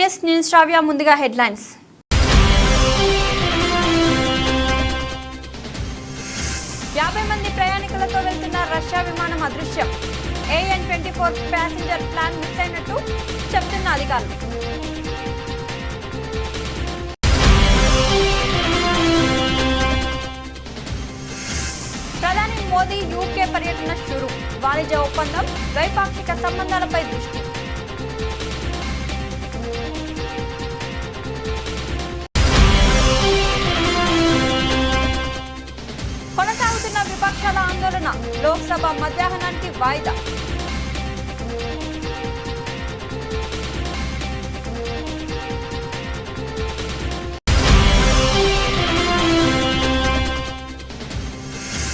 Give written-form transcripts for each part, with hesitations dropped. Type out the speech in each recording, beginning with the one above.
Yes news శ్రావ్య ముందుగా headlines. యాభై మంది ప్రయాణికులతో వెళ్తున్న రష్యా విమానం అదృశ్యం. AN-24 ప్యాసింజర్ ప్లాన్ మిస్ అయినట్టు చెబుతున్న అధికారులు. ప్రధాని మోదీ యూకే పర్యటన షురు. వాణిజ్య ఒప్పందం, ద్వైపాక్షిక సంబంధాలపై దృష్టి. కొనసాగుతున్న విపక్షాల ఆందోళన, లోక్సభ మధ్యాహ్నానికి వాయిదా.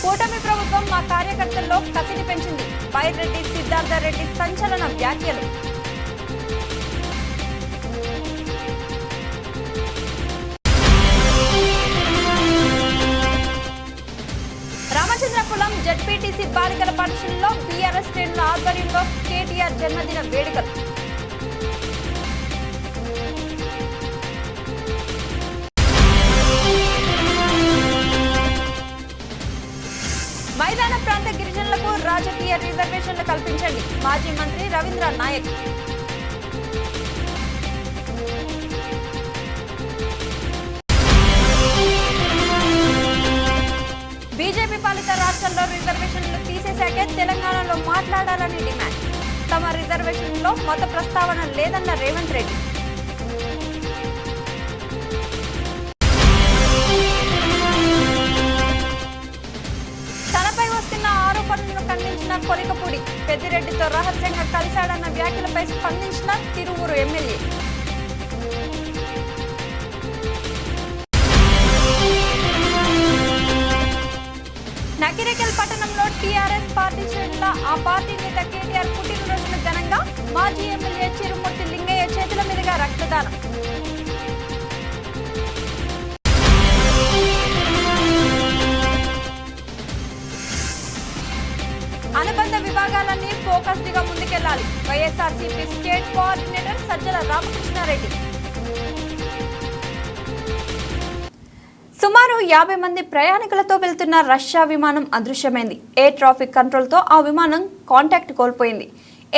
కూటమి ప్రభుత్వం మా కార్యకర్తల్లో కసిని పెంచింది. బైరెడ్డి సిద్ధార్థ రెడ్డి సంచలన వ్యాఖ్యలు. రామచంద్రపురం జెడ్పీటీసీ బాలికల పాఠశాలలో బీఆర్ఎస్ శ్రేణుల ఆధ్వర్యంలో కేటీఆర్ జన్మదిన వేడుకలు. మైదాన ప్రాంత గిరిజనులకు రాజకీయ రిజర్వేషన్లు కల్పించండి. మాజీ మంత్రి రవీంద్ర నాయక్. బీజేపీ పాలిత రాష్ట్రాల్లో రిజర్వేషన్లు తీసేశాకే తెలంగాణలో మాట్లాడాలని డిమాండ్. తమ రిజర్వేషన్లో మత ప్రస్తావన లేదన్న రేవంత్ రెడ్డి. తనపై వస్తున్న ఆరోపణలను ఖండించిన కొలికపూడి. పెద్దిరెడ్డితో రహస్యంగా కలిశాడన్న వ్యాఖ్యలపై స్పందించిన తిరువూరు ఎమ్మెల్యే. నకిరేకల్ పట్టణంలో టీఆర్ఎస్ పార్టీ శ్రేణుల ఆ పార్టీ నేత కేటీఆర్ పుట్టినరోజును ఘనంగా మాజీ ఎమ్మెల్యే చిరుమూర్తి లింగయ్య చేతుల మీదుగా రక్తదానం. అనుబంధ విభాగాలన్నీ ఫోకస్డ్ గా ముందుకెళ్లాలి. YSRCP state coordinator Sajjala Ramakrishna Reddy. సుమారు 50 మంది ప్రయాణికులతో వెళ్తున్న రష్యా విమానం అదృశ్యమైంది. ఎయిర్ ట్రాఫిక్ కంట్రోల్తో ఆ విమానం కాంటాక్ట్ కోల్పోయింది.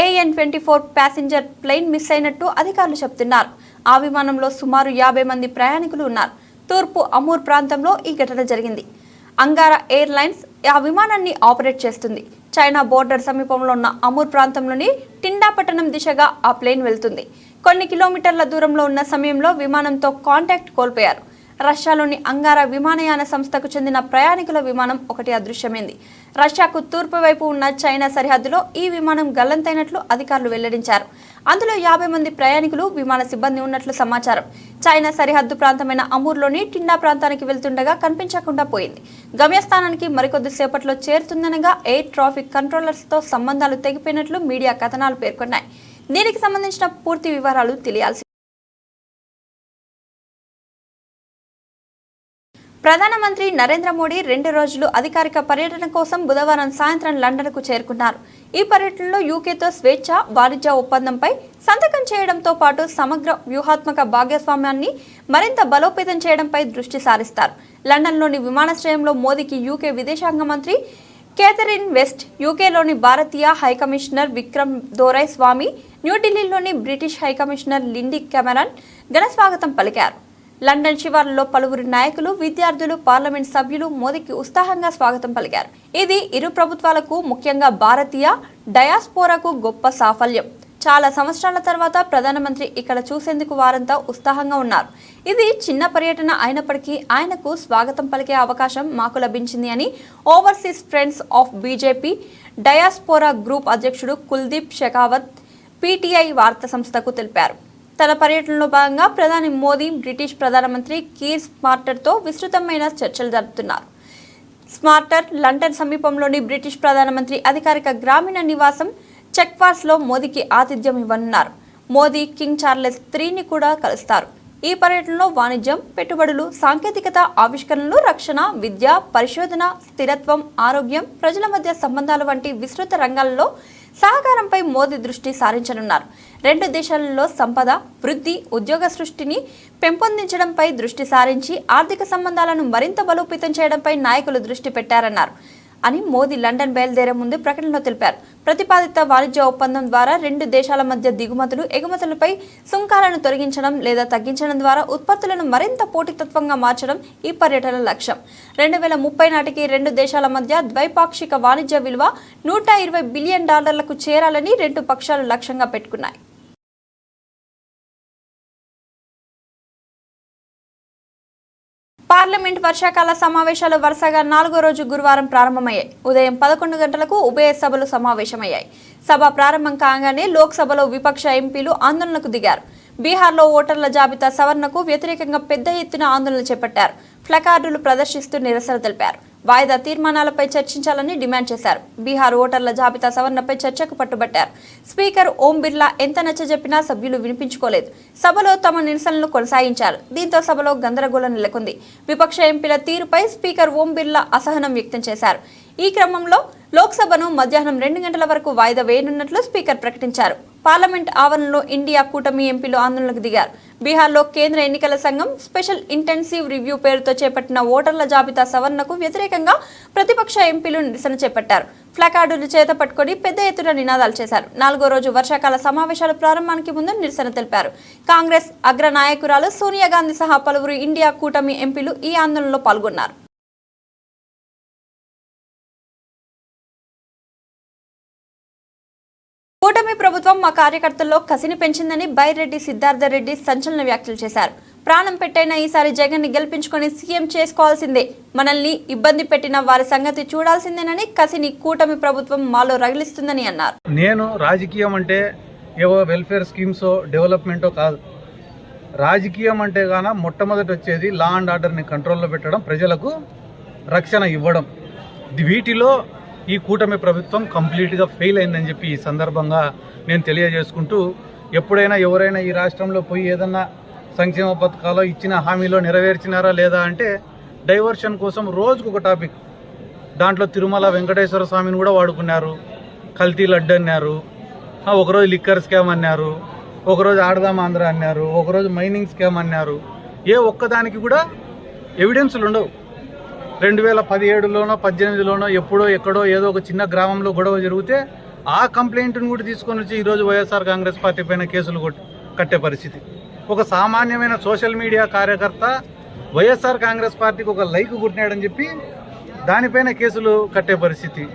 AN-24 ప్యాసింజర్ ప్లేన్ మిస్ అయినట్టు అధికారులు చెబుతున్నారు. ఆ విమానంలో సుమారు 50 మంది ప్రయాణికులు ఉన్నారు. తూర్పు అమూర్ ప్రాంతంలో ఈ ఘటన జరిగింది. అంగారా ఎయిర్లైన్స్ ఆ విమానాన్ని ఆపరేట్ చేస్తుంది. చైనా బోర్డర్ సమీపంలో ఉన్న అమూర్ ప్రాంతంలోని టిండా పట్టణం దిశగా ఆ ప్లేన్ వెళ్తుంది. కొన్ని కిలోమీటర్ల దూరంలో ఉన్న సమయంలో విమానంతో కాంటాక్ట్ కోల్పోయారు. రష్యాలోని అంగారా విమానయాన సంస్థకు చెందిన ప్రయాణికుల విమానం ఒకటి అదృశ్యమైంది. రష్యాకు తూర్పు వైపు ఉన్న చైనా సరిహద్దులో ఈ విమానం గల్లంతైనట్లు అధికారులు వెల్లడించారు. అందులో 50 మంది ప్రయాణికులు, విమాన సిబ్బంది ఉన్నట్లు సమాచారం. చైనా సరిహద్దు ప్రాంతమైన అమూర్లోని టిండా ప్రాంతానికి వెళ్తుండగా కనిపించకుండా పోయింది. గమ్యస్థానానికి మరికొద్ది సేపట్లో చేరుతుందనగా ఎయిర్ ట్రాఫిక్ కంట్రోలర్స్తో సంబంధాలు తెగిపోయినట్లు మీడియా కథనాలు పేర్కొన్నాయి. దీనికి సంబంధించిన పూర్తి వివరాలు తెలియాల్సి. ప్రధానమంత్రి నరేంద్ర మోడీ 2 రోజులు అధికారిక పర్యటన కోసం బుధవారం సాయంత్రం లండన్కు చేరుకున్నారు. ఈ పర్యటనలో యూకేతో స్వేచ్ఛ వాణిజ్య ఒప్పందంపై సంతకం చేయడంతో పాటు సమగ్ర వ్యూహాత్మక భాగస్వామ్యాన్ని మరింత బలోపేతం చేయడంపై దృష్టి సారిస్తారు. లండన్లోని విమానాశ్రయంలో మోదీకి యూకే విదేశాంగ మంత్రి కేథరిన్ వెస్ట్, యూకేలోని భారతీయ హైకమిషనర్ విక్రమ్ దోరై స్వామి, న్యూఢిల్లీలోని బ్రిటిష్ హైకమిషనర్ లిండీ కెమెరాన్ ఘన స్వాగతం పలికారు. లండన్ శివార్లలో పలువురు నాయకులు, విద్యార్థులు, పార్లమెంట్ సభ్యులు మోదీకి ఉత్సాహంగా స్వాగతం పలికారు. ఇది ఇరు ప్రభుత్వాలకు, ముఖ్యంగా భారతీయ డయాస్పోరాకు గొప్ప సాఫల్యం. చాలా సంవత్సరాల తర్వాత ప్రధానమంత్రి ఇక్కడ చూసేందుకు వారంతా ఉత్సాహంగా ఉన్నారు. ఇది చిన్న పర్యటన అయినప్పటికీ ఆయనకు స్వాగతం పలికే అవకాశం మాకు లభించింది అని overseas friends of BJP diaspora group అధ్యక్షుడు కుల్దీప్ షెకావత్ PTI వార్తా సంస్థకు తెలిపారు. తన పర్యటనలో భాగంగా ప్రధాని మోదీ బ్రిటిష్ ప్రధానమంత్రి కీర్ స్టార్మర్తో విస్తృతమైన చర్చలు జరుపుతున్నారు. స్టార్మర్ లండన్ సమీపంలోని బ్రిటిష్ ప్రధానమంత్రి అధికారిక గ్రామీణ నివాసం చెక్వార్స్లో మోదీకి ఆతిథ్యం ఇవ్వనున్నారు. మోదీ కింగ్ చార్లెస్ IIIని కూడా కలుస్తారు. ఈ పర్యటనలో వాణిజ్యం, పెట్టుబడులు, సాంకేతికత, ఆవిష్కరణలు, రక్షణ, విద్య, పరిశోధన, స్థిరత్వం, ఆరోగ్యం, ప్రజల మధ్య సంబంధాలు వంటి విస్తృత రంగాల్లో సహకారంపై మోదీ దృష్టి సారించనున్నారు. రెండు దేశాలలో సంపద, వృద్ధి, ఉద్యోగ సృష్టిని పెంపొందించడంపై దృష్టి సారించి ఆర్థిక సంబంధాలను మరింత బలోపేతం చేయడంపై నాయకులు దృష్టి పెట్టారన్నారు అని మోదీ లండన్ బయలుదేరే ముందు ప్రకటనలో తెలిపారు. ప్రతిపాదిత వాణిజ్య ఒప్పందం ద్వారా రెండు దేశాల మధ్య దిగుమతులు, ఎగుమతులపై సుంకాలను తొలగించడం లేదా తగ్గించడం ద్వారా ఉత్పత్తులను మరింత పోటీతత్వంగా మార్చడం ఈ పర్యటన లక్ష్యం. 2030 నాటికి రెండు దేశాల మధ్య ద్వైపాక్షిక వాణిజ్య విలువ $120 బిలియన్ చేరాలని రెండు పక్షాలు లక్ష్యంగా పెట్టుకున్నాయి. పార్లమెంట్ వర్షాకాల సమావేశాలు వరుసగా 4వ రోజు గురువారం ప్రారంభమయ్యాయి. ఉదయం 11 గంటలకు ఉభయ సభలు సమావేశమయ్యాయి. సభ ప్రారంభం కాగానే లోక్సభలో విపక్ష ఎంపీలు ఆందోళనకు దిగారు. బీహార్లో ఓటర్ల జాబితా సవరణకు వ్యతిరేకంగా పెద్ద ఎత్తున ఆందోళన చేపట్టారు. ప్లకార్డులు ప్రదర్శిస్తూ నిరసన తెలిపారు. వాయిదా తీర్మానాలపై చర్చించాలని డిమాండ్ చేశారు. బీహార్ ఓటర్ల జాబితా సవరణపై చర్చకు పట్టుబట్టారు. స్పీకర్ ఓం బిర్లా ఎంత నచ్చజెప్పినా సభ్యులు వినిపించుకోలేదు. సభలో తమ నిరసనలు కొనసాగించారు. దీంతో సభలో గందరగోళం నెలకొంది. విపక్ష ఎంపీల తీరుపై స్పీకర్ ఓం బిర్లా అసహనం వ్యక్తం చేశారు. ఈ క్రమంలో లోక్సభను మధ్యాహ్నం 2 గంటల వరకు వాయిదా వేయనున్నట్లు స్పీకర్ ప్రకటించారు. పార్లమెంట్ ఆవరణలో ఇండియా కూటమి ఎంపీలు ఆందోళనకు దిగారు. బీహార్లో కేంద్ర ఎన్నికల సంఘం స్పెషల్ ఇంటెన్సివ్ రివ్యూ పేరుతో చేపట్టిన ఓటర్ల జాబితా సవరణకు వ్యతిరేకంగా ప్రతిపక్ష ఎంపీలు నిరసన చేపట్టారు. ప్లకార్డులు చేత పట్టుకొని పెద్ద ఎత్తున నినాదాలు చేశారు. 4వ రోజు వర్షాకాల సమావేశాల ప్రారంభానికి ముందు నిరసన తెలిపారు. కాంగ్రెస్ అగ్ర నాయకురాలు సోనియా గాంధీ సహా పలువురు ఇండియా కూటమి ఎంపీలు ఈ ఆందోళనలో పాల్గొన్నారు. కూటమి ప్రభుత్వం మా కార్యకర్తల్లో కసిని పెంచిందని బైరెడ్డి సిద్ధార్థరెడ్డి సంచలన వ్యాఖ్యలు చేశారు. ప్రాణం పెట్టైనా ఈసారి జగన్ ని గెలిపించుకొని సీఎం చేసుకోవాల్సిందే, మనల్ని ఇబ్బంది పెట్టిన వారి సంగతి చూడాల్సిందేనని కసిని కూటమి ప్రభుత్వం మాలో రగిలిస్తుందని అన్నారు. నేను రాజకీయం అంటే ఏవో వెల్ఫేర్ స్కీమ్సో డెవలప్మెంటో కాదు. రాజకీయం అంటే గాన మొట్టమొదటి వచ్చేది లా అండ్ ఆర్డర్ని కంట్రోల్లో పెట్టడం, ప్రజలకు రక్షణ ఇవ్వడం. వీటిలో ఈ కూటమి ప్రభుత్వం కంప్లీట్గా ఫెయిల్ అయిందని చెప్పి ఈ సందర్భంగా నేను తెలియజేసుకుంటూ, ఎప్పుడైనా ఎవరైనా ఈ రాష్ట్రంలో పోయి ఏదన్నా సంక్షేమ పథకాలు ఇచ్చిన హామీలో నెరవేర్చినారా లేదా అంటే డైవర్షన్ కోసం రోజుకు ఒక టాపిక్. దాంట్లో తిరుమల వెంకటేశ్వర స్వామిని కూడా వాడుకున్నారు, కల్తీ లడ్డు అన్నారు, ఒకరోజు లిక్కర్ స్కామ్ అన్నారు, ఒకరోజు ఆడదాం ఆంధ్ర అన్నారు, ఒకరోజు మైనింగ్ స్కామ్ అన్నారు. ఏ ఒక్కదానికి కూడా ఎవిడెన్స్లు ఉండవు. 2017లోనో 18లోనో ఎప్పుడో ఎక్కడో ఏదో ఒక చిన్న గ్రామంలో గొడవ జరిగితే ఆ కంప్లైంట్ను కూడా తీసుకొని వచ్చి ఈరోజు వైఎస్ఆర్ కాంగ్రెస్ పార్టీ పైన కేసులు కట్టే పరిస్థితి. ఒక సామాన్యమైన సోషల్ మీడియా కార్యకర్త వైఎస్ఆర్ కాంగ్రెస్ పార్టీకి ఒక లైక్ కొట్టినాడని చెప్పి దానిపైన కేసులు కట్టే పరిస్థితి.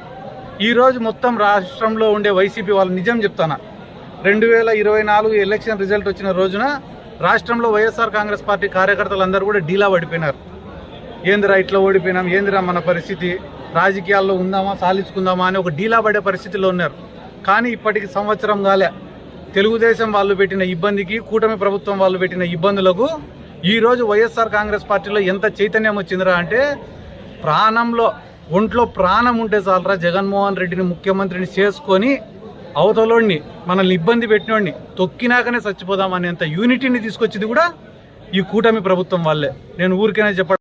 ఈరోజు మొత్తం రాష్ట్రంలో ఉండే వైసీపీ వాళ్ళు నిజం చెప్తానా, 2024 ఎలక్షన్ రిజల్ట్ వచ్చిన రోజున రాష్ట్రంలో వైఎస్ఆర్ కాంగ్రెస్ పార్టీ కార్యకర్తలందరూ కూడా డీలా పడిపోయినారు. ఏందిరా ఇట్లా ఓడిపోయినాం, ఏందిరా మన పరిస్థితి, రాజకీయాల్లో ఉందామా సాధించుకుందామా అని ఒక డీలా పడే పరిస్థితిలో ఉన్నారు. కానీ ఇప్పటికి సంవత్సరం కాలే. తెలుగుదేశం వాళ్ళు పెట్టిన ఇబ్బందికి, కూటమి ప్రభుత్వం వాళ్ళు పెట్టిన ఇబ్బందులకు ఈరోజు వైఎస్ఆర్ కాంగ్రెస్ పార్టీలో ఎంత చైతన్యం వచ్చిందిరా అంటే, ఒంట్లో ప్రాణం ఉంటే చాలరా జగన్మోహన్ రెడ్డిని ముఖ్యమంత్రిని చేసుకొని అవతలోడిని, మనల్ని ఇబ్బంది పెట్టినోడిని తొక్కినాకనే చచ్చిపోదాం అనేంత యూనిటీని తీసుకొచ్చింది కూడా ఈ కూటమి ప్రభుత్వం వాళ్ళే. నేను ఊరికనే చెప్ప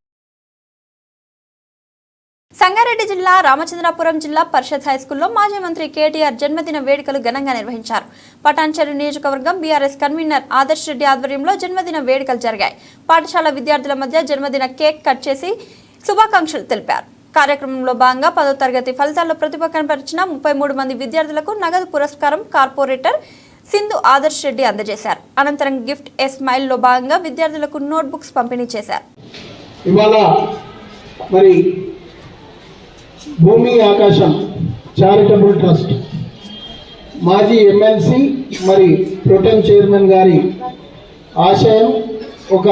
సంగారెడ్డి జిల్లా రామచంద్రాపురం జిల్లా పరిషత్ హైస్కూల్లో మాజీ మంత్రి కేటీఆర్ జన్మదిన వేడుకలు ఘనంగా నిర్వహించారు. పటాన్చెరు నియోజకవర్గం బీఆర్ఎస్ కన్వీనర్ ఆదర్శ్ రెడ్డి ఆధ్వర్యంలో జన్మదిన వేడుకలు జరిగాయి. పాఠశాల విద్యార్థుల మధ్య జన్మదిన కేక్ కట్ చేసి శుభాకాంక్షలు తెలిపారు. కార్యక్రమంలో భాగంగా 10వ తరగతి ఫలితాల్లో ప్రతిభ కనపరిచిన 33 మంది విద్యార్థులకు నగదు పురస్కారం కార్పొరేటర్ సింధు ఆదర్శ్ రెడ్డి అందజేశారు. అనంతరం గిఫ్ట్ ఏ స్మైల్ లో భాగంగా విద్యార్థులకు నోట్బుక్స్ పంపిణీ చేశారు. భూమి ఆకాశం చారిటబుల్ ట్రస్ట్ మాజీ ఎమ్మెల్సీ మరి ప్రొటెం చైర్మన్ గారి ఆశయం ఒక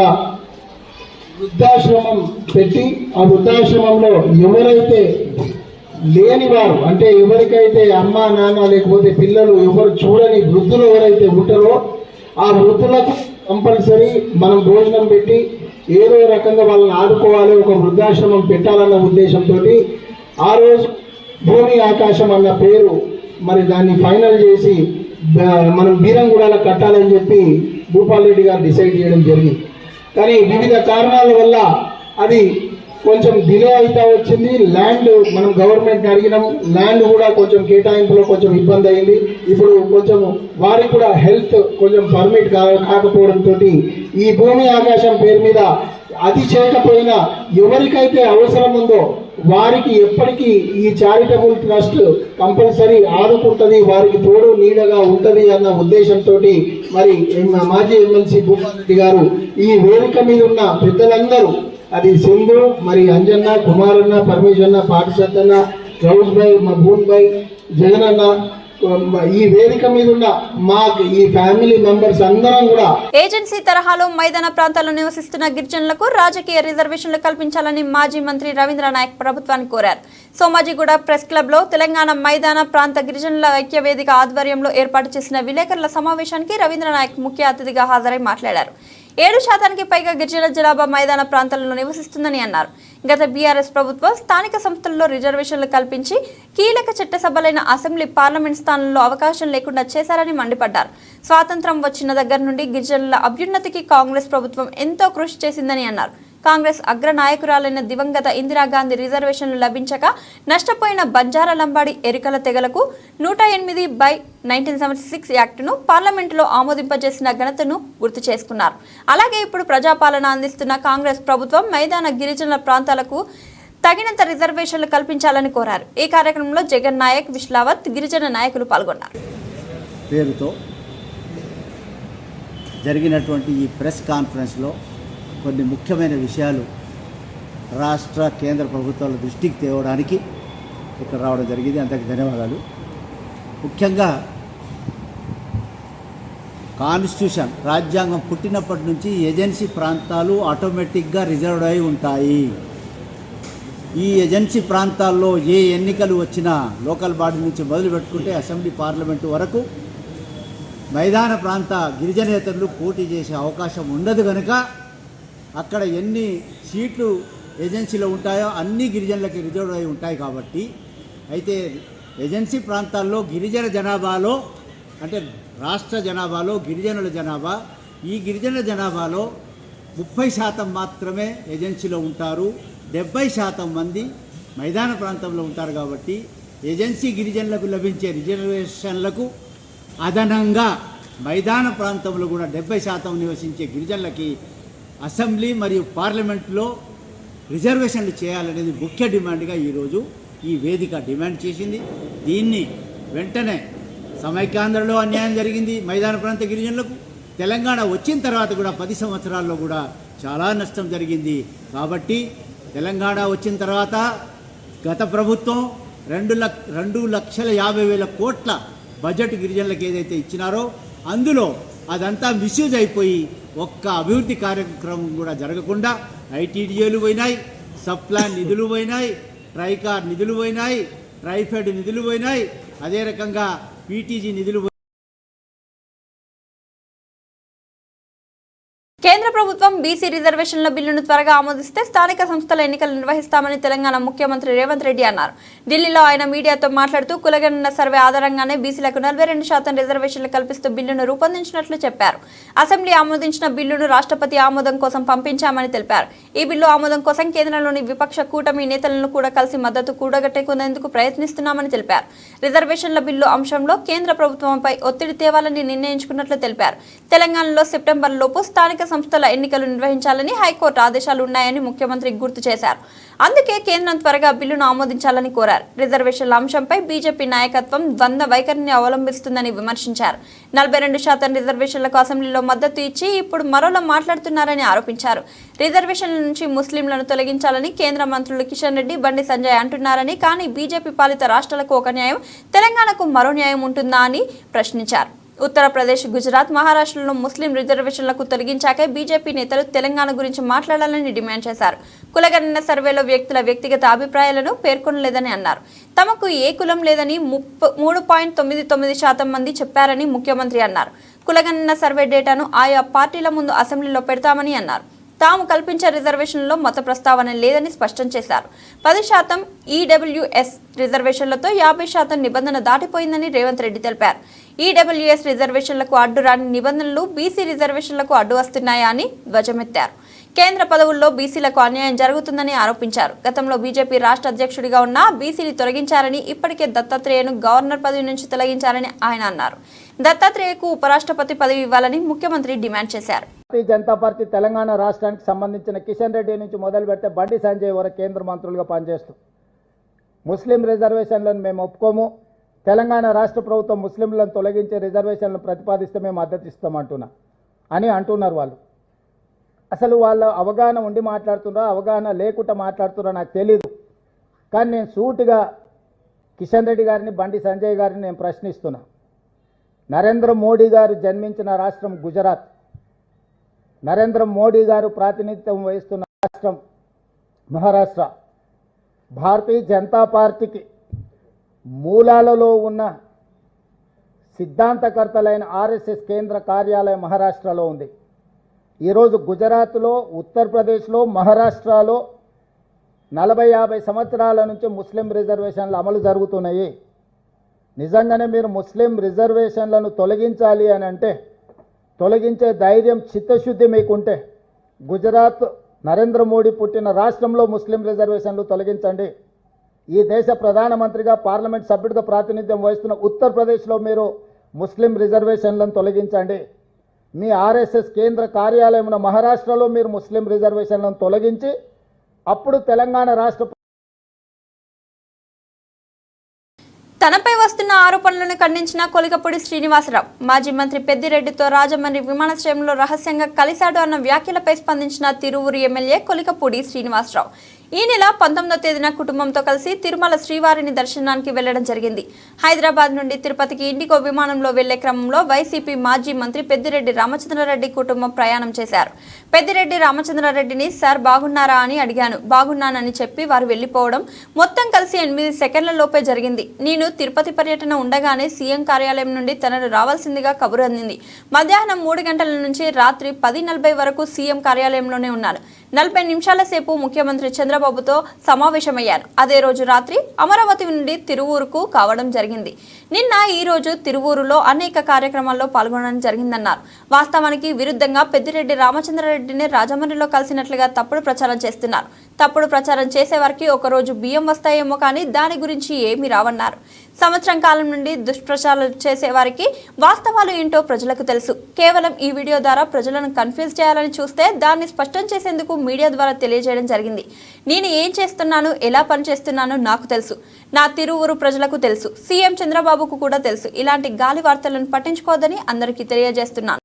వృద్ధాశ్రమం పెట్టి ఆ వృద్ధాశ్రమంలో ఎవరైతే లేనివారు, అంటే ఎవరికైతే అమ్మ నాన్న లేకపోతే పిల్లలు ఎవరు చూడని వృద్ధులు ఎవరైతే ఉంటారో ఆ వృద్ధులకు కంపల్సరీ మనం భోజనం పెట్టి ఏదో రకంగా వాళ్ళని ఆదుకోవాలి, ఒక వృద్ధాశ్రమం పెట్టాలన్న ఉద్దేశంతో ఆ రోజు భూమి ఆకాశం అన్న పేరు మరి దాన్ని ఫైనల్ చేసి మనం బీరంగూడలో కట్టాలని చెప్పి భూపాల్ రెడ్డి గారు డిసైడ్ చేయడం జరిగింది. కానీ వివిధ కారణాల వల్ల అది కొంచెం డిలే అవుతా వచ్చింది. ల్యాండ్ మనం గవర్నమెంట్ అడిగినాం, ల్యాండ్ కూడా కొంచెం కేటాయింపులో కొంచెం ఇబ్బంది అయింది. ఇప్పుడు కొంచెం వారికి కూడా హెల్త్ కొంచెం పర్మిట్ కాకపోవడంతో ఈ భూమి ఆకాశం పేరు మీద అది చేయకపోయినా ఎవరికైతే అవసరం ఉందో వారికి ఎప్పటికీ ఈ చారిటబుల్ ట్రస్ట్ కంపల్సరీ ఆదుకుంటుంది, వారికి తోడు నీడగా ఉంటుంది అన్న ఉద్దేశంతో మరి మాజీ ఎమ్మెల్సీ భూపాల్ రెడ్డి గారు ఈ వేదిక మీద ఉన్న పెద్దలందరూ, అది సింధు, మరి అంజన్న, కుమారన్న, పరమేశ్వరన్న, పాటిసత్తన్న, గౌస్ భాయ్, మధూన్ భాయ్, జగన్ అన్న, ఈ వేదిక మీద ఉన్న మా ఈ ఫ్యామిలీ మెంబర్స్ అందరం కూడా ఏజెన్సీ తరహాలో మైదాన ప్రాంతాల్లో నివసిస్తున్న గిరిజనులకు రాజకీయ రిజర్వేషన్లు కల్పించాలని మాజీ మంత్రి రవీంద్ర నాయక్ ప్రభుత్వాన్ని కోరారు. సోమాజిగూడ ప్రెస్ క్లబ్ లో తెలంగాణ మైదాన ప్రాంత గిరిజనుల ఐక్య వేదిక ఆధ్వర్యంలో ఏర్పాటు చేసిన విలేకరుల సమావేశానికి రవీంద్ర నాయక్ ముఖ్య అతిథిగా హాజరై మాట్లాడారు. 7% పైగా గిరిజన జనాభా మైదాన ప్రాంతాలలో నివసిస్తుందని అన్నారు. గత బీఆర్ఎస్ ప్రభుత్వం స్థానిక సంస్థల్లో రిజర్వేషన్లు కల్పించి కీలక చట్టసభలైన అసెంబ్లీ, పార్లమెంట్ స్థానంలో అవకాశం లేకుండా చేశారని మండిపడ్డారు. స్వాతంత్రం వచ్చిన దగ్గర నుండి గిరిజనుల అభ్యున్నతికి కాంగ్రెస్ ప్రభుత్వం ఎంతో కృషి చేసిందని అన్నారు. కాంగ్రెస్ అగ్ర నాయకురాలైన దివంగత ఇందిరాగాంధీ రిజర్వేషన్లు లభించక నష్టపోయిన బంజారా, లంబాడి, ఎరికల తెగలకు 108/1976 యాక్టును పార్లమెంటులో ఆమోదింపజేసిన ఘనతను గుర్తు చేసుకున్నారు. అలాగే ఇప్పుడు ప్రజాపాలన అందిస్తున్న కాంగ్రెస్ ప్రభుత్వం మైదాన గిరిజన ప్రాంతాలకు తగినంత రిజర్వేషన్లు కల్పించాలని కోరారు. ఈ కార్యక్రమంలో జగన్ నాయక్, విశ్లావత్, గిరిజన నాయకులు పాల్గొన్నారు. పేరుతో జరిగినటువంటి ఈ ప్రెస్ కాన్ఫరెన్స్లో కొన్ని ముఖ్యమైన విషయాలు రాష్ట్ర, కేంద్ర ప్రభుత్వాల దృష్టికి తేవడానికి ఇక్కడ రావడం జరిగింది. అందరికీ ధన్యవాదాలు. ముఖ్యంగా కాన్స్టిట్యూషన్, రాజ్యాంగం పుట్టినప్పటి నుంచి ఏజెన్సీ ప్రాంతాలు ఆటోమేటిక్గా రిజర్వ్డ్ అయి ఉంటాయి. ఈ ఏజెన్సీ ప్రాంతాల్లో ఏ ఎన్నికలు వచ్చినా లోకల్ బాడీ నుంచి మొదలు పెట్టుకుంటే అసెంబ్లీ, పార్లమెంటు వరకు మైదాన ప్రాంత గిరిజనేతరులు పోటీ చేసే అవకాశం ఉండదు కనుక అక్కడ ఎన్ని సీట్లు ఏజెన్సీలో ఉంటాయో అన్ని గిరిజనులకి రిజర్వ్ అయి ఉంటాయి. కాబట్టి అయితే ఏజెన్సీ ప్రాంతాల్లో గిరిజన జనాభాలో, అంటే రాష్ట్ర జనాభాలో గిరిజనుల జనాభా, ఈ గిరిజన జనాభాలో 30% మాత్రమే ఏజెన్సీలో ఉంటారు, 70% మంది మైదాన ప్రాంతంలో ఉంటారు. కాబట్టి ఏజెన్సీ గిరిజనులకు లభించే రిజర్వేషన్లకు అదనంగా మైదాన ప్రాంతంలో కూడా 70% నివసించే గిరిజనులకి అసెంబ్లీ మరియు పార్లమెంట్లో రిజర్వేషన్లు చేయాలనేది ముఖ్య డిమాండ్గా ఈరోజు ఈ వేదిక డిమాండ్ చేసింది. దీన్ని వెంటనే సమైక్యాంధ్రలో అన్యాయం జరిగింది మైదాన ప్రాంత గిరిజనులకు. తెలంగాణ వచ్చిన తర్వాత కూడా 10 సంవత్సరాల్లో కూడా చాలా నష్టం జరిగింది. కాబట్టి తెలంగాణ వచ్చిన తర్వాత గత ప్రభుత్వం 2,50,000 కోట్ల బడ్జెట్ గిరిజనులకు ఏదైతే ఇచ్చినారో అందులో అదంతా మిస్యూజ్ అయిపోయి ఒక్క అభివృద్ధి కార్యక్రమం కూడా జరగకుండా ఐటీడీఏలు పోయినాయి, సబ్ ప్లాన్ నిధులు పోయినాయి, ట్రైకార్ నిధులు పోయినాయి, ట్రైఫెడ్ నిధులు పోయినాయి, అదే రకంగా పీటీజీ నిధులు. కేంద్ర ప్రభుత్వం బీసీ రిజర్వేషన్ల బిల్లును త్వరగా ఆమోదిస్తే స్థానిక సంస్థల ఎన్నికలు నిర్వహిస్తామని తెలంగాణ ముఖ్యమంత్రి రేవంత్ రెడ్డి అన్నారు. ఢిల్లీలో ఆయన మీడియాతో మాట్లాడుతూ కులగణన సర్వే ఆధారంగానే బీసీలకు 42% రిజర్వేషన్లు కల్పిస్తూ బిల్లును రూపొందించినట్లు చెప్పారు. అసెంబ్లీ ఆమోదించిన బిల్లును రాష్ట్రపతి ఆమోదం కోసం పంపించామని తెలిపారు. ఈ బిల్లు ఆమోదం కోసం కేంద్రంలోని విపక్ష కూటమి నేతలను కూడా కలిసి మద్దతు కూడగట్టుకునేందుకు ప్రయత్నిస్తున్నామని తెలిపారు. రిజర్వేషన్ల బిల్లు అంశంలో కేంద్ర ప్రభుత్వంపై ఒత్తిడి తేవాలని నిర్ణయించుకున్నట్లు తెలిపారు. తెలంగాణలో సెప్టెంబర్లోపు స్థానిక సంస్థల ఎన్నికలు నిర్వహించాలని హైకోర్టు ఆదేశాలు ఉన్నాయని ముఖ్యమంత్రి గుర్తు చేశారు. అందుకే కేంద్రం త్వరగా బిల్లును ఆమోదించాలని కోరారు. రిజర్వేషన్ల అంశంపై బీజేపీ నాయకత్వం ద్వంద్వ వైఖరిని అవలంబిస్తుందని విమర్శించారు. 42% రిజర్వేషన్లకు అసెంబ్లీలో మద్దతు ఇచ్చి ఇప్పుడు మరోలా మాట్లాడుతున్నారని ఆరోపించారు. రిజర్వేషన్ల నుంచి ముస్లింలను తొలగించాలని కేంద్ర మంత్రులు కిషన్ రెడ్డి, బండి సంజయ్ అంటున్నారని, కానీ బీజేపీ పాలిత రాష్ట్రాలకు ఒక న్యాయం, తెలంగాణకు మరో న్యాయం ఉంటుందా అని ప్రశ్నించారు. ఉత్తరప్రదేశ్, గుజరాత్, మహారాష్ట్రలో ముస్లిం రిజర్వేషన్లకు తొలగించాకే బీజేపీ నేతలు తెలంగాణ గురించి మాట్లాడాలని డిమాండ్ చేశారు. కులగణన సర్వేలో వ్యక్తుల వ్యక్తిగత అభిప్రాయాలను పేర్కొనలేదని అన్నారు. తమకు ఏ కులం లేదని 3.99% మంది చెప్పారని ముఖ్యమంత్రి అన్నారు. కులగణన సర్వే డేటాను ఆయా పార్టీల ముందు అసెంబ్లీలో పెడతామని అన్నారు. తాము కల్పించే రిజర్వేషన్లలో మత ప్రస్తావన లేదని స్పష్టం చేశారు. 10% ఈడబ్ల్యూఎస్ రిజర్వేషన్లతో 50% నిబంధన దాటిపోయిందని రేవంత్ రెడ్డి తెలిపారు. ఈడబ్ల్యూఎస్ రిజర్వేషన్లకు అడ్డు రాని నిబంధనలు బీసీ రిజర్వేషన్లకు అడ్డు వస్తున్నాయా అని ధ్వజమెత్తారు. కేంద్ర పదవుల్లో బీసీలకు అన్యాయం జరుగుతుందని ఆరోపించారు. గతంలో బీజేపీ రాష్ట్ర అధ్యక్షుడిగా ఉన్న బీసీని తొలగించారని, ఇప్పటికే దత్తాత్రేయను గవర్నర్ పదవి నుంచి తొలగించారని ఆయన అన్నారు. దత్తాత్రేయకు ఉపరాష్ట్రపతి పదవి ఇవ్వాలని ముఖ్యమంత్రి డిమాండ్ చేశారు. భారతీయ జనతా పార్టీ తెలంగాణ రాష్ట్రానికి సంబంధించిన కిషన్ రెడ్డి నుంచి మొదలు పెడితే బండి సంజయ్ వరకు కేంద్ర మంత్రులుగా పనిచేస్తూ ముస్లిం రిజర్వేషన్లను మేము ఒప్పుకోము, తెలంగాణ రాష్ట్ర ప్రభుత్వం ముస్లింలను తొలగించే రిజర్వేషన్లను ప్రతిపాదిస్తే మేము మద్దతు ఇస్తామంటున్నా అని అంటున్నారు. వాళ్ళు అసలు వాళ్ళ అవగాహన ఉండి మాట్లాడుతున్నారో అవగాహన లేకుండా మాట్లాడుతున్నారో నాకు తెలీదు. కానీ నేను సూటిగా కిషన్ రెడ్డి గారిని, బండి సంజయ్ గారిని నేను ప్రశ్నిస్తున్నా. నరేంద్ర మోడీ గారు జన్మించిన రాష్ట్రం గుజరాత్, నరేంద్ర మోడీ గారు ప్రాతినిధ్యం వహిస్తున్న రాష్ట్రం మహారాష్ట్ర, భారతీయ జనతా పార్టీకి మూలాలలో ఉన్న సిద్ధాంతకర్తలైన ఆర్ఎస్ఎస్ కేంద్ర కార్యాలయం మహారాష్ట్రలో ఉంది. ఈరోజు గుజరాత్లో, ఉత్తరప్రదేశ్లో, మహారాష్ట్రలో 40-50 సంవత్సరాల నుంచి ముస్లిం రిజర్వేషన్లు అమలు జరుగుతున్నాయి. నిజంగానే మీరు ముస్లిం రిజర్వేషన్లను తొలగించాలి అని అంటే, తొలగించే ధైర్యం, చిత్తశుద్ధి మీకుంటే గుజరాత్ నరేంద్ర మోడీ పుట్టిన రాష్ట్రంలో ముస్లిం రిజర్వేషన్లు తొలగించండి. ఈ దేశ ప్రధానమంత్రిగా, పార్లమెంట్ సభ్యుడిగా ప్రాతినిధ్యం వహిస్తున్న ఉత్తరప్రదేశ్లో మీరు ముస్లిం రిజర్వేషన్లను తొలగించండి. మీ ఆర్ఎస్ఎస్ కేంద్ర కార్యాలయం ఉన్న మహారాష్ట్రలో మీరు ముస్లిం రిజర్వేషన్లను తొలగించి అప్పుడు తెలంగాణ రాష్ట్ర తనపై వస్తున్న ఆరోపణలను ఖండించిన కొలికపూడి శ్రీనివాసరావు, మాజీ మంత్రి పెద్దిరెడ్డితో రాజమండ్రి విమానాశ్రయంలో రహస్యంగా కలిశాడు అన్న వ్యాఖ్యలపై స్పందించిన తిరువూరు ఎమ్మెల్యే కొలికపూడి శ్రీనివాసరావు ఈ నెల 19వ తేదీన కుటుంబంతో కలిసి తిరుమల శ్రీవారిని దర్శనానికి వెళ్లడం జరిగింది. హైదరాబాద్ నుండి తిరుపతికి ఇండిగో విమానంలో వెళ్లే క్రమంలో వైసీపీ మాజీ మంత్రి పెద్దిరెడ్డి రామచంద్రారెడ్డి కుటుంబం ప్రయాణం చేశారు. పెద్దిరెడ్డి రామచంద్రారెడ్డిని సార్ బాగున్నారా అని అడిగాను. బాగున్నానని చెప్పి వారు వెళ్లిపోవడం మొత్తం కలిసి 8 సెకండ్ల లోపే జరిగింది. నేను తిరుపతి పర్యటన ఉండగానే సీఎం కార్యాలయం నుండి తనను రావాల్సిందిగా కబురు అందింది. మధ్యాహ్నం 3 గంటల నుంచి రాత్రి 10:40 వరకు సీఎం కార్యాలయంలోనే ఉన్నాను. 40 నిమిషాల సేపు ముఖ్యమంత్రి చంద్రబాబుతో సమావేశమయ్యారు. అదే రోజు రాత్రి అమరావతి నుండి తిరువూరుకు కావడం జరిగింది. నిన్న ఈ రోజు తిరువూరులో అనేక కార్యక్రమాల్లో పాల్గొనడం జరిగిందన్నారు. వాస్తవానికి విరుద్ధంగా పెద్దిరెడ్డి రామచంద్రారెడ్డిని రాజమండ్రిలో కలిసినట్లుగా తప్పుడు ప్రచారం చేస్తున్నారు. తప్పుడు ప్రచారం చేసేవారికి ఒకరోజు బియ్యం వస్తాయేమో కానీ దాని గురించి ఏమీ రావన్నారు. సంవత్సరం కాలం నుండి దుష్ప్రచారాలు చేసేవారికి వాస్తవాలు ఏంటో ప్రజలకు తెలుసు. కేవలం ఈ వీడియో ద్వారా ప్రజలను కన్ఫ్యూజ్ చేయాలని చూస్తే దాన్ని స్పష్టం చేసేందుకు మీడియా ద్వారా తెలియజేయడం జరిగింది. నేను ఏం చేస్తున్నాను, ఎలా పనిచేస్తున్నానో నాకు తెలుసు. నా తిరువురు ప్రజలకు తెలుసు. సీఎం చంద్రబాబుకు కూడా తెలుసు. ఇలాంటి గాలి వార్తలను పట్టించుకోవద్దని అందరికీ తెలియజేస్తున్నాను.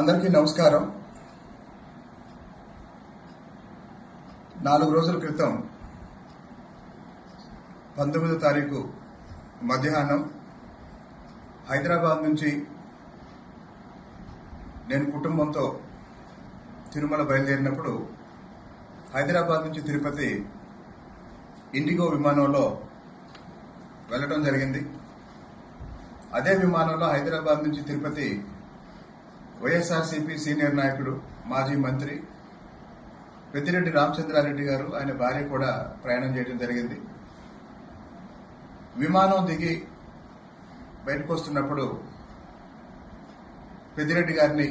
అందరికీ నమస్కారం. 4 రోజుల క్రితం 19వ తారీఖు మధ్యాహ్నం హైదరాబాద్ నుంచి నేను కుటుంబంతో తిరుమల బయలుదేరినప్పుడు హైదరాబాద్ నుంచి తిరుపతి ఇండిగో విమానంలో వెళ్ళడం జరిగింది. అదే విమానంలో హైదరాబాద్ నుంచి తిరుపతి వైఎస్ఆర్సీపీ సీనియర్ నాయకుడు, మాజీ మంత్రి పెద్దిరెడ్డి రామచంద్రారెడ్డి గారు, ఆయన భార్య కూడా ప్రయాణం చేయడం జరిగింది. విమానం దిగి బయటకు వస్తున్నప్పుడు పెద్దిరెడ్డి గారిని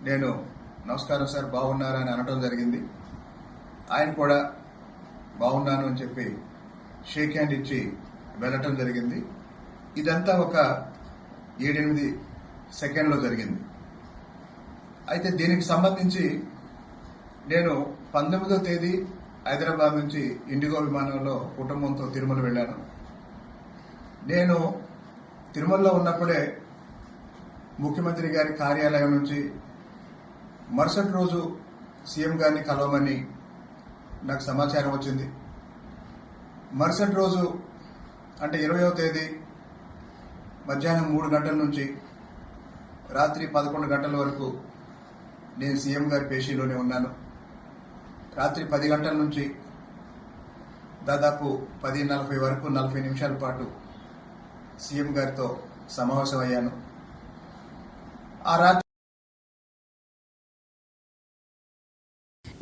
నేను నమస్కారం సార్ బాగున్నారా అని అనడం జరిగింది. ఆయన కూడా బాగున్నాను అని చెప్పి షేక్ హ్యాండ్ ఇచ్చి వెళ్ళటం జరిగింది. ఇదంతా ఒక 7-8 సెకండ్లో జరిగింది. అయితే దీనికి సంబంధించి నేను 19వ తేదీ హైదరాబాద్ నుంచి ఇండిగో విమానంలో కుటుంబంతో తిరుమల వెళ్ళాను. నేను తిరుమలలో ఉన్నప్పుడే ముఖ్యమంత్రి గారి కార్యాలయం నుంచి మరుసటి రోజు సీఎం గారిని కలవమని నాకు సమాచారం వచ్చింది. మరుసటి రోజు అంటే 20వ తేదీ మధ్యాహ్నం 3 గంటల నుంచి రాత్రి 11 గంటల వరకు నేను సీఎం గారి పేషీలోనే ఉన్నాను. రాత్రి 10 గంటల నుంచి దాదాపు 10:40 వరకు 40 నిమిషాల పాటు సీఎం గారితో సమావేశమయ్యాను. ఆ రాత్రి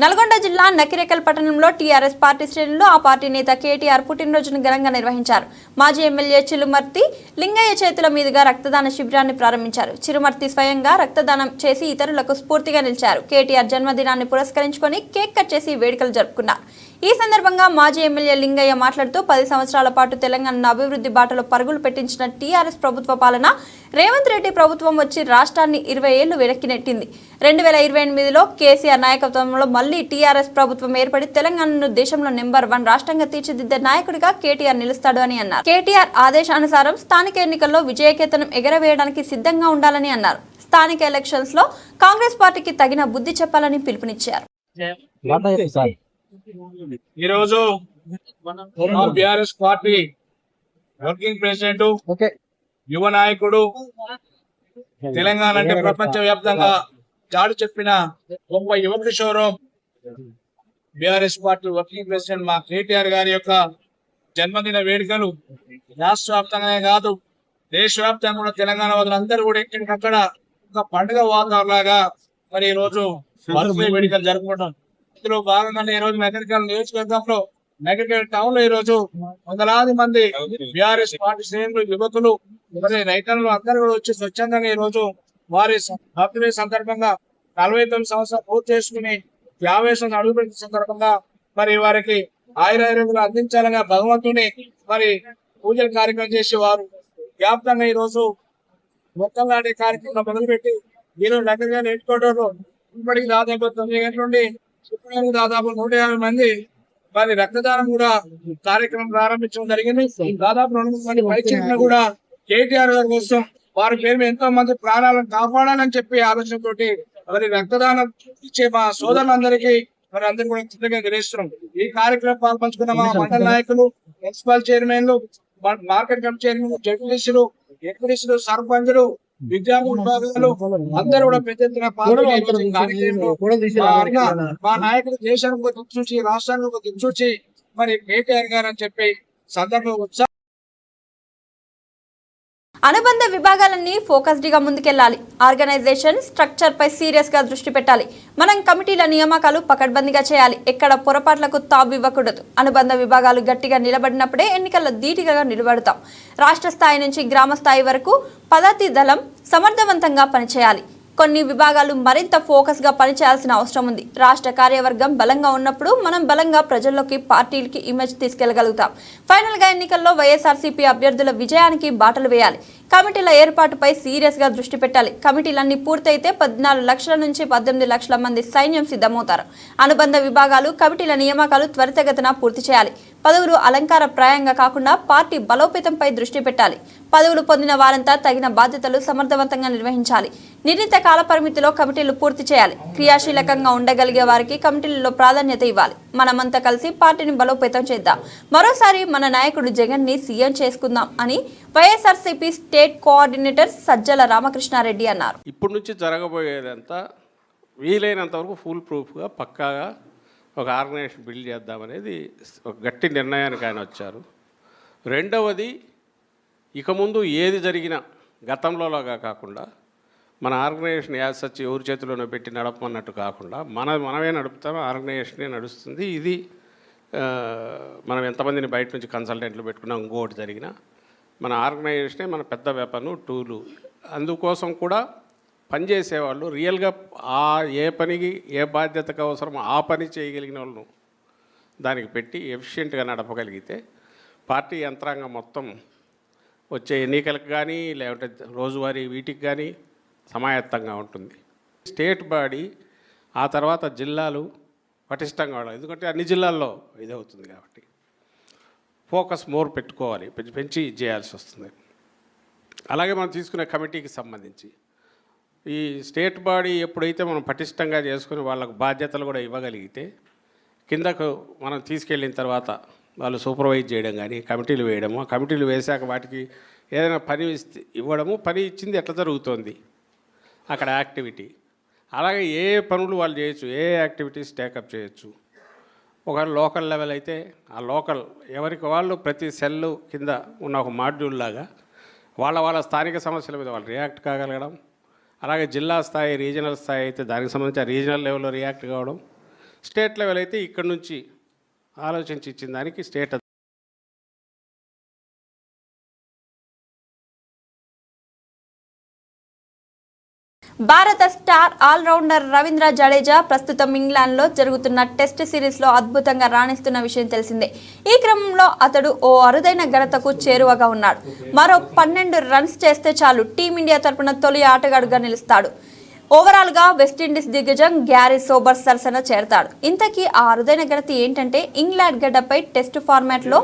నల్గొండ జిల్లా నకిరేకల్ పట్టణంలో టీఆర్ఎస్ పార్టీ శ్రేణులు ఆ పార్టీ నేత కేటీఆర్ పుట్టినరోజును ఘనంగా నిర్వహించారు. మాజీ ఎమ్మెల్యే చిరుమర్తి లింగయ్య చేతుల మీదుగా రక్తదాన శిబిరాన్ని ప్రారంభించారు. చిరుమర్తి స్వయంగా రక్తదానం చేసి ఇతరులకు స్ఫూర్తిగా నిలిచారు. కేటీఆర్ జన్మదినాన్ని పురస్కరించుకొని కేక్ కట్ చేసి వేడుకలు జరుపుకున్నారు. ఈ సందర్భంగా మాజీ ఎమ్మెల్యే లింగయ్య మాట్లాడుతూ 10 సంవత్సరాల పాటు తెలంగాణను అభివృద్ధి బాటలో పరుగులు పెట్టించిన టీఆర్ఎస్ ప్రభుత్వ పాలన రేవంత్ రెడ్డి ప్రభుత్వం వచ్చి రాష్ట్రాన్ని 20 ఏళ్లు వెనక్కి నెట్టింది. 2028లో కేసీఆర్ నాయకత్వంలో మళ్లీ టీఆర్ఎస్ ప్రభుత్వం ఏర్పడి తెలంగాణను దేశంలో నెంబర్ 1 రాష్ట్రంగా తీర్చిదిద్దే నాయకుడిగా కేటీఆర్ నిలుస్తాడు అని అన్నారు. కేటీఆర్ ఆదేశానుసారం స్థానిక ఎన్నికల్లో విజయకేతనం ఎగరవేయడానికి సిద్ధంగా ఉండాలని అన్నారు. స్థానిక ఎలక్షన్స్ లో కాంగ్రెస్ పార్టీకి తగిన బుద్ధి చెప్పాలని పిలుపునిచ్చారు. ఈరోజు బీఆర్ఎస్ పార్టీ వర్కింగ్ ప్రెసిడెంట్ యువ నాయకుడు తెలంగాణ అంటే ప్రపంచ వ్యాప్తంగా చాటు చెప్పిన గొప్ప యువ కిషోరం బీఆర్ఎస్ పార్టీ వర్కింగ్ ప్రెసిడెంట్ మా కేటీఆర్ గారి యొక్క జన్మదిన వేడుకలు రాష్ట్ర వ్యాప్తంగానే కాదు దేశవ్యాప్తంగా కూడా తెలంగాణ వాదులందరూ కూడా ఎక్కడికక్కడ ఒక పండుగ వాతావరణం లాగా మరి ఈ రోజు బర్త్డే వేడుకలు జరుపుకుంటాం. ఇందులో భాగంగానే ఈ రోజు నగరికల్ నియోజకవర్గంలో నగరికల్ టౌన్ లో ఈ రోజు వందలాది మంది బీఆర్ఎస్ పార్టీ శ్రేణులు యువకులు మరి రైతులు అందరూ కూడా వచ్చి స్వచ్ఛందంగా ఈ రోజు వారి బర్త్డే సందర్భంగా 49 సంవత్సరాలు పూర్తి చేసుకుని 50 అడుగుపెట్టిన సందర్భంగా మరి వారికి ఆయురారోగ్యాలు అందించాలని భగవంతుని మరి పూజల కార్యక్రమం చేసి వారు వ్యాప్తంగా ఈ రోజు మొత్తం లాంటి కార్యక్రమం మొదలుపెట్టి ఈరోజు నగరంగా నేర్చుకోవడంలో ఇప్పటికి దాదాపు 9 గంటల నుండి ఇప్పటికి దాదాపు 150 మంది మరి రక్తదానం కూడా కార్యక్రమం ప్రారంభించడం జరిగింది. దాదాపు 200 మంది పైచీలను కూడా కేటీఆర్ గారి కోసం వారి పేరు ఎంతో మంది ప్రాణాలను కాపాడాలని చెప్పి ఆలోచనతోటి మరి రక్తదానం ఇచ్చే మా సోదరులందరికీ మరి అందరూ కూడా కృతజ్ఞతలు తెలియజేస్తున్నాం. ఈ కార్యక్రమం పాల్పంచుకున్న మా మండల నాయకులు, మున్సిపల్ చైర్మన్లు, మార్కెట్ కమిటీ చైర్మన్, జడ్పీటీసీలు, ఎంపీటీసీలు, సర్పంచులు, విద్యార్థి విభాగాలు అందరూ కూడా పెద్ద ఎత్తున పాల్గొని మా నాయకులు దేశానికి ఒక దిక్సూచి, రాష్ట్రానికి ఒక దిక్సూచి మరి కేటీఆర్ గారు అని చెప్పి సందర్భంగా అనుబంధ విభాగాలన్నీ ఫోకస్డ్గా ముందుకెళ్లాలి. ఆర్గనైజేషన్ స్ట్రక్చర్ పై సీరియస్ గా దృష్టి పెట్టాలి. మనం కమిటీల నియామకాలు పకడ్బందీగా చేయాలి. ఎక్కడ పొరపాట్లకు తావివ్వకూడదు. అనుబంధ విభాగాలు గట్టిగా నిలబడినప్పుడే ఎన్నికల్లో ధీటుగా నిలబడతాం. రాష్ట్ర స్థాయి నుంచి గ్రామ స్థాయి వరకు పదాతి దళం సమర్థవంతంగా పనిచేయాలి. కొన్ని విభాగాలు మరింత ఫోకస్ గా పనిచేయాల్సిన అవసరం ఉంది. రాష్ట్ర కార్యవర్గం బలంగా ఉన్నప్పుడు మనం బలంగా ప్రజల్లోకి, పార్టీలకి ఇమేజ్ తీసుకెళ్లగలుగుతాం. ఫైనల్ గా ఎన్నికల్లో వైఎస్ఆర్సీపీ అభ్యర్థుల విజయానికి బాటలు వేయాలి. కమిటీల ఏర్పాటుపై సీరియస్ గా దృష్టి పెట్టాలి. కమిటీలన్నీ పూర్తయితే 14 లక్షల నుంచి 18 లక్షల మంది సైన్యం సిద్ధమవుతారు. అనుబంధ విభాగాలు, కమిటీల నియామకాలు త్వరితగతిన పూర్తి చేయాలి. పదవులు అలంకార ప్రాయంగా కాకుండా పార్టీ బలోపేతంపై దృష్టి పెట్టాలి. పదవులు పొందిన వారంతా తగిన బాధ్యతలు సమర్థవంతంగా నిర్వహించాలి. నిర్ణీత కాల పరిమితిలో కమిటీలు పూర్తి చేయాలి. క్రియాశీలకంగా ఉండగలిగే వారికి కమిటీలలో ప్రాధాన్యత ఇవ్వాలి. మనమంతా కలిసి పార్టీని బలోపేతం చేద్దాం. మరోసారి మన నాయకుడు జగన్ ని సీఎం చేసుకుందాం అని వైఎస్ఆర్సీపీ స్టేట్ కోఆర్డినేటర్ సజ్జల రామకృష్ణారెడ్డి అన్నారు. ఇప్పటి నుంచి జరగబోయేదంతా వీలైనంత వరకు ఫుల్ ప్రూఫ్గా పక్కాగా ఒక ఆర్గనైజేషన్ బిల్డ్ చేద్దామనేది ఒక గట్టి నిర్ణయానికి ఆయన వచ్చారు. రెండవది, ఇక ముందు ఏది జరిగినా గతంలోలాగా కాకుండా మన ఆర్గనైజేషన్ యాజ్ సచ్ ఎవరి చేతిలోనో పెట్టి నడపమన్నట్టు కాకుండా మనమే నడుపుతాం, ఆర్గనైజేషనే నడుస్తుంది. ఇది మనం ఎంతమందిని బయట నుంచి కన్సల్టెంట్లు పెట్టుకున్నాం, ఇంకోటి జరిగినా మన ఆర్గనైజేషనే మన పెద్ద వెపను, టూలు. అందుకోసం కూడా పనిచేసేవాళ్ళు రియల్గా ఏ పనికి ఏ బాధ్యతకు అవసరమో ఆ పని చేయగలిగిన వాళ్ళను దానికి పెట్టి ఎఫిషియెంట్గా నడపగలిగితే పార్టీ యంత్రాంగం మొత్తం వచ్చే ఎన్నికలకు కానీ లేకుంటే రోజువారీ వీటికి కానీ సమాయత్తంగా ఉంటుంది. స్టేట్ బాడీ ఆ తర్వాత జిల్లాలు పటిష్టంగా ఉండాలి. ఎందుకంటే అన్ని జిల్లాల్లో ఇదవుతుంది కాబట్టి ఫోకస్ మోర్ పెట్టుకోవాలి, పెంచి చేయాల్సి వస్తుంది. అలాగే మనం తీసుకునే కమిటీకి సంబంధించి ఈ స్టేట్ బాడీ ఎప్పుడైతే మనం పటిష్టంగా చేసుకుని వాళ్ళకు బాధ్యతలు కూడా ఇవ్వగలిగితే కిందకు మనం తీసుకెళ్ళిన తర్వాత వాళ్ళు సూపర్వైజ్ చేయడం కానీ కమిటీలు వేయడము, కమిటీలు వేశాక వాటికి ఏదైనా పని ఇవ్వడము, పని ఇచ్చింది ఎట్లా జరుగుతోంది అక్కడ యాక్టివిటీ, అలాగే ఏ పనులు వాళ్ళు చేయొచ్చు, ఏ యాక్టివిటీస్ టేకప్ చేయొచ్చు. ఒక లోకల్ లెవెల్ అయితే ఆ లోకల్ ఎవరికి వాళ్ళు ప్రతి సెల్లు కింద ఉన్న ఒక మాడ్యూల్ లాగా వాళ్ళ స్థానిక సమస్యల మీద వాళ్ళు రియాక్ట్ కాగలగడం, అలాగే జిల్లా స్థాయి రీజనల్ స్థాయి అయితే దానికి సంబంధించి రీజనల్ లెవెల్లో రియాక్ట్ కావడం, స్టేట్ లెవెల్ అయితే ఇక్కడ నుంచి ఆలోచించి ఇచ్చిన దానికి స్టేట్ భారత స్టార్ ఆల్రౌండర్ రవీంద్ర జడేజా ప్రస్తుతం ఇంగ్లాండ్లో జరుగుతున్న టెస్ట్ సిరీస్లో అద్భుతంగా రాణిస్తున్న విషయం తెలిసిందే. ఈ క్రమంలో అతడు ఓ అరుదైన ఘనతకు చేరువగా ఉన్నాడు. మరో 12 రన్స్ చేస్తే చాలు టీమిండియా తరపున తొలి ఆటగాడుగా నిలుస్తాడు. ఓవరాల్గా వెస్టిండీస్ దిగ్గజం గ్యారీ సోబర్స్ సరసన చేరతాడు. ఇంతకీ ఆ అరుదైన ఘనత ఏంటంటే ఇంగ్లాండ్ గడ్డపై టెస్ట్ ఫార్మాట్లో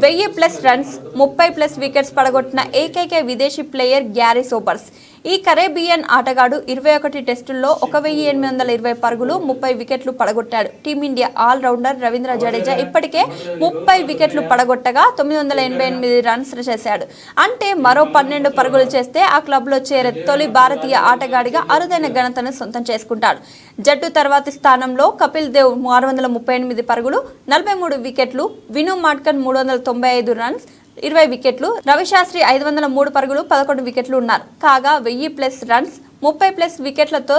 1000+ రన్స్ 30+ వికెట్స్ పడగొట్టిన ఏకైక విదేశీ ప్లేయర్ గ్యారీ సోబర్స్. ఈ కరేబియన్ ఆటగాడు 21 టెస్టుల్లో 1820 పరుగులు 30 వికెట్లు పడగొట్టాడు. టీమిండియా ఆల్రౌండర్ రవీంద్ర జడేజా ఇప్పటికే 30 వికెట్లు పడగొట్టగా 988 రన్స్ చేశాడు. అంటే మరో 12 పరుగులు చేస్తే ఆ క్లబ్లో చేరే తొలి భారతీయ ఆటగాడిగా అరుదైన ఘనతను సొంతం చేసుకుంటాడు. జట్టు తర్వాతి స్థానంలో కపిల్ దేవ్ 638 పరుగులు 43 వికెట్లు, విను మాడ్కన్ 395 రన్స్ 20 వికెట్లు, రవిశాస్త్రి 503 పరుగులు 11 వికెట్లు ఉన్నారు. కాగా 1000+ రన్స్ 30+ వికెట్లతో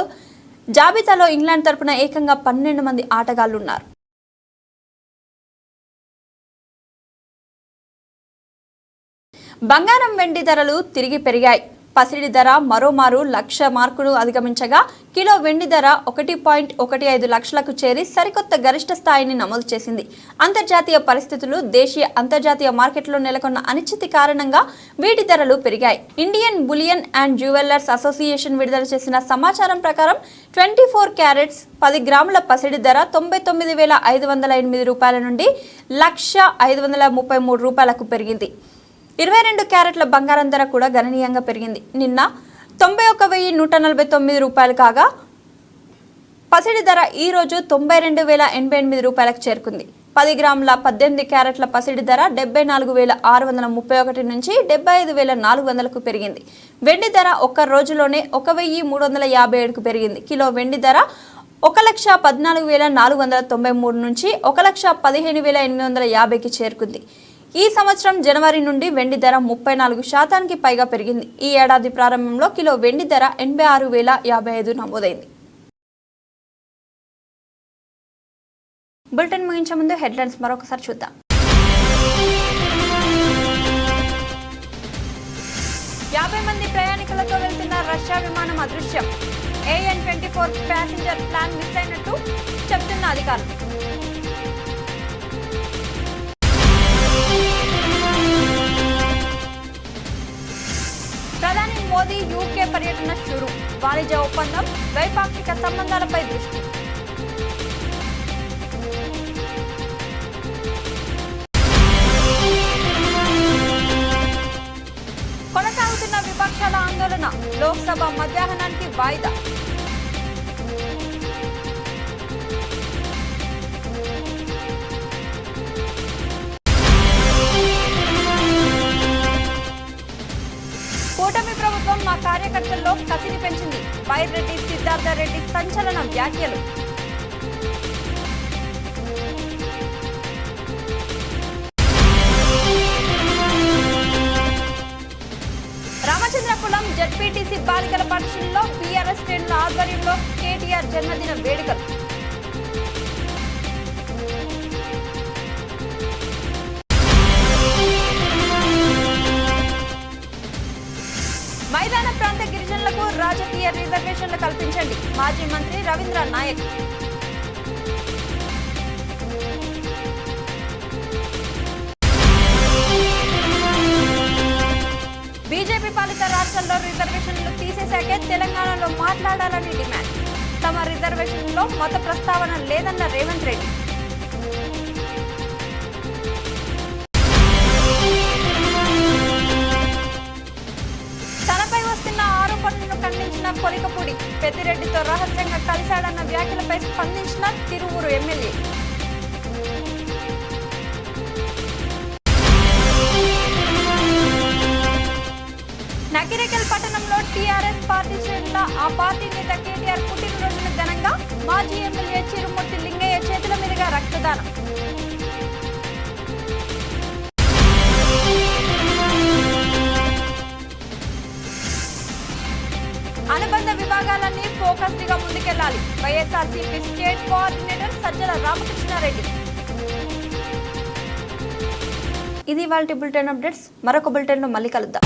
జాబితాలో ఇంగ్లాండ్ తరపున ఏకంగా 12 మంది ఆటగాళ్లు ఉన్నారు. బంగారం వెండి ధరలు తిరిగి పెరిగాయి. పసిడి ధర మరోమారు 1,00,000 మార్కును అధిగమించగా కిలో వెండి ధర 1.15 లక్షలకు చేరి సరికొత్త గరిష్ట స్థాయిని నమోదు చేసింది. అంతర్జాతీయ పరిస్థితులు, దేశీయ అంతర్జాతీయ మార్కెట్లో నెలకొన్న అనిశ్చితి కారణంగా వీటి ధరలు పెరిగాయి. Indian bullion and jewellers association విడుదల చేసిన సమాచారం ప్రకారం 24 క్యారెట్స్ 10 గ్రాముల పసిడి ధర 99,508 రూపాయల నుండి 1,0533 రూపాయలకు పెరిగింది. 22 క్యారెట్ల బంగారం ధర కూడా గణనీయంగా పెరిగింది. నిన్న 91,149 రూపాయలు కాగా పసిడి ధర ఈ రోజు 92,088 రూపాయలకు చేరుకుంది. 10 గ్రాముల 18 క్యారెట్ల పసిడి ధర 74,631 నుంచి 75,400కు పెరిగింది. వెండి ధర ఒక్క రోజులోనే 1,357కు పెరిగింది. కిలో వెండి ధర 1,14,493 నుంచి 1,15,850కి చేరుకుంది. ఈ సంవత్సరం జనవరి నుండి వెండి ధర 34% పైగా పెరిగింది. ఈ ఏడాది ప్రారంభంలో కిలో వెండి ధర 86,055 నమోదైంది. బులెటిన్ ముగించే ముందు హెడ్లైన్స్ మరొకసారి చూద్దాం. 50 మంది ప్రయాణికులతో వెళ్తున్న రష్యా విమానం అదృశ్యం. AN-24 ప్యాసింజర్ ప్లాన్ మిస్ అయినట్టు చెప్తున్న అధికారులు. ప్రధాని మోదీ యూకే పర్యటన షురు. వాణిజ్య ఒప్పందం, ద్వైపాక్షిక సంబంధాలపై దృష్టి. కొనసాగుతున్న విపక్షాల ఆందోళన, లోక్సభ మధ్యాహ్నానికి వాయిదా. కూటమి ప్రభుత్వం మా కార్యకర్తల్లో కసిని పెంచింది. బైరెడ్డి సిద్ధార్థ రెడ్డి సంచలన వ్యాఖ్యలు. రామచంద్రపురం జెడ్పీటీసీ బాలికల పాఠశాలలో బీఆర్ఎస్ శ్రేణుల ఆధ్వర్యంలో కేటీఆర్ జన్మదిన వేడుకలు. మైదాన ప్రాంత గిరిజనులకు రాజకీయ రిజర్వేషన్లు కల్పించండి. మాజీ మంత్రి రవీంద్ర నాయక్. బీజేపీ పాలిత రాష్ట్రాల్లో రిజర్వేషన్లు తీసేశాకే తెలంగాణలో మాట్లాడాలని డిమాండ్. తమ రిజర్వేషన్లో మత ప్రస్తావన లేదన్న రేవంత్ రెడ్డి. తనపై వస్తున్న ఆరోపణలను ఖండించిన కొలికపూడి. పెద్దిరెడ్డితో రహస్యంగా కలిశాడన్న వ్యాఖ్యలపై స్పందించిన తిరువూరు ఎమ్మెల్యే. నకిరేకల్ పట్టణంలో టీఆర్ఎస్ పార్టీ శ్రేణుల ఆ పార్టీ నేత కేటీఆర్ పుట్టినరోజును ఘనంగా మాజీ ఎమ్మెల్యే చిరుమూర్తి లింగయ్య చేతుల మీదుగా రక్తదానం. అనుబంధ విభాగాలన్నీ ఫోకస్డ్ గా ముందుకెళ్లాలి. YSRCP state coordinator Sajjala Ramakrishna Reddy. ఇది ఇవాల్టి బులెటిన్ అప్డేట్స్. మరొక బులెటిన్లో మళ్ళీ కలుద్దాం.